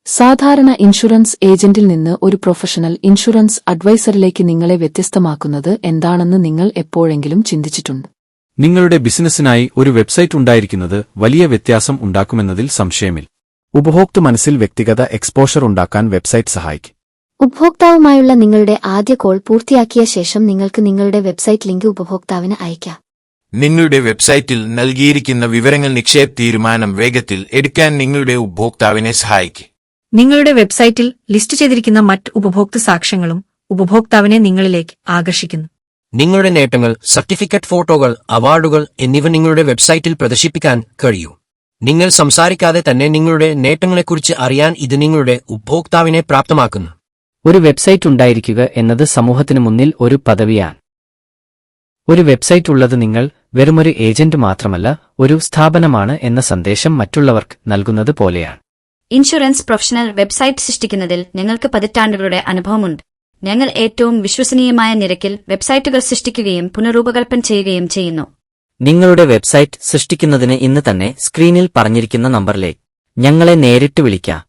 സാധാരണ ഇൻഷുറൻസ് ഏജന്റിൽ നിന്ന് ഒരു പ്രൊഫഷണൽ ഇൻഷുറൻസ് അഡ്വൈസറിലേക്ക് നിങ്ങളെ വ്യത്യസ്തമാക്കുന്നത് എന്താണെന്ന് നിങ്ങൾ എപ്പോഴെങ്കിലും ചിന്തിച്ചിട്ടുണ്ട്? നിങ്ങളുടെ ബിസിനസ്സിനായി ഒരു വെബ്സൈറ്റ് ഉണ്ടായിരിക്കുന്നത് വലിയ വ്യത്യാസം ഉണ്ടാക്കുമെന്നതിൽ സംശയമില്ല. ഉപഭോക്തൃ മനസ്സിൽ വ്യക്തിഗത എക്സ്പോഷർ ഉണ്ടാക്കാൻ വെബ്സൈറ്റ് സഹായിക്കും. ഉപഭോക്താവുമായുള്ള നിങ്ങളുടെ ആദ്യ കോൾ പൂർത്തിയാക്കിയ ശേഷം നിങ്ങൾക്ക് നിങ്ങളുടെ വെബ്സൈറ്റ് ലിങ്ക് ഉപഭോക്താവിന് അയയ്ക്കാം. നിങ്ങളുടെ വെബ്സൈറ്റിൽ നൽകിയിരിക്കുന്ന വിവരങ്ങൾ നിക്ഷേപ തീരുമാനം വേഗത്തിൽ എടുക്കാൻ നിങ്ങളുടെ ഉപഭോക്താവിനെ സഹായിക്കും. നിങ്ങളുടെ വെബ്സൈറ്റിൽ ലിസ്റ്റ് ചെയ്തിരിക്കുന്ന മറ്റ് ഉപഭോക്തൃ സാക്ഷ്യങ്ങളും ഉപഭോക്താവിനെ നിങ്ങളിലേക്ക് ആകർഷിക്കുന്നു. നിങ്ങളുടെ നേട്ടങ്ങൾ, സർട്ടിഫിക്കറ്റ്, ഫോട്ടോകൾ, അവാർഡുകൾ എന്നിവ നിങ്ങളുടെ വെബ്സൈറ്റിൽ പ്രദർശിപ്പിക്കാൻ കഴിയൂ. നിങ്ങൾ സംസാരിക്കാതെ തന്നെ നിങ്ങളുടെ നേട്ടങ്ങളെക്കുറിച്ച് അറിയാൻ ഇത് നിങ്ങളുടെ ഉപഭോക്താവിനെ പ്രാപ്തമാക്കുന്നു. ഒരു വെബ്സൈറ്റ് ഉണ്ടായിരിക്കുക എന്നത് സമൂഹത്തിനു മുന്നിൽ ഒരു പദവിയാണ്. ഒരു വെബ്സൈറ്റ് ഉള്ളത് നിങ്ങൾ വെറുമൊരു ഏജന്റ് മാത്രമല്ല, ഒരു സ്ഥാപനമാണ് എന്ന സന്ദേശം മറ്റുള്ളവർക്ക് നൽകുന്നത് പോലെയാണ്. ഇൻഷുറൻസ് പ്രൊഫഷണൽ വെബ്സൈറ്റ് സൃഷ്ടിക്കുന്നതിൽ ഞങ്ങൾക്ക് പതിറ്റാണ്ടുകളുടെ അനുഭവമുണ്ട്. ഞങ്ങൾ ഏറ്റവും വിശ്വസനീയമായ നിരക്കിൽ വെബ്സൈറ്റുകൾ സൃഷ്ടിക്കുകയും പുനരൂപകൽപ്പന ചെയ്യുകയും ചെയ്യുന്നു. നിങ്ങളുടെ വെബ്സൈറ്റ് സൃഷ്ടിക്കുന്നതിന് ഇന്ന് തന്നെ സ്ക്രീനിൽ പറഞ്ഞിരിക്കുന്ന നമ്പറിലേക്ക് ഞങ്ങളെ നേരിട്ട് വിളിക്കാം.